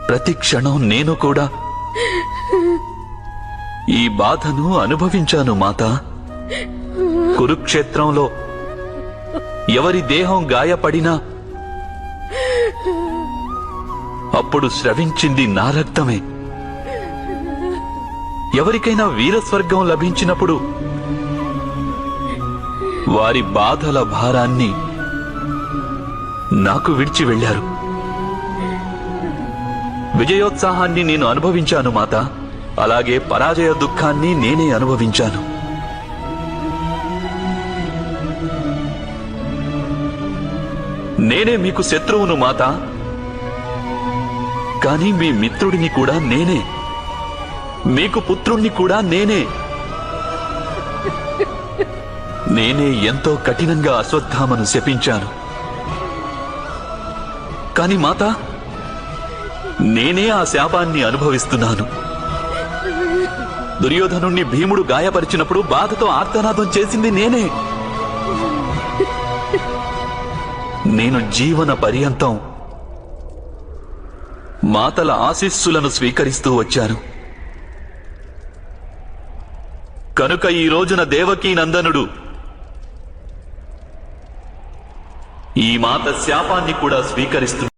ప్రతి క్షణం నేను కూడా ఈ బాధను అనుభవించాను మాత. కురుక్షేత్రంలో ఎవరి దేహం గాయపడినా అప్పుడు స్రవించింది నా రక్తమే. ఎవరికైనా వీరస్వర్గం లభించినప్పుడు వారి బాధల భారాన్ని నాకు విడిచి వెళ్లారు. విజయోత్సాహాన్ని నేను అనుభవించాను మాత. అలాగే పరాజయ దుఃఖాన్ని నేనే అనుభవించాను. నేనే మీకు శత్రువును మాత, కానీ మీ మిత్రుడిని కూడా నేనే, మీకు పుత్రుణ్ణి కూడా నేనే. నేనే ఎంతో కఠినంగా అశ్వత్థామను శపించాను. కాని మాత, నేనే ఆ శాపాన్ని అనుభవిస్తున్నాను. దుర్యోధనుణ్ణి భీముడు గాయపరిచినప్పుడు బాధతో ఆర్తనాదం చేసింది నేనే. నేను జీవన పర్యంతం మాతల ఆశీస్సులను స్వీకరిస్తూ వచ్చాను. కనుక ఈ రోజున దేవకీ నందనుడు ఈ మాత శాపాన్ని కూడా స్వీకరిస్తున్నాడు.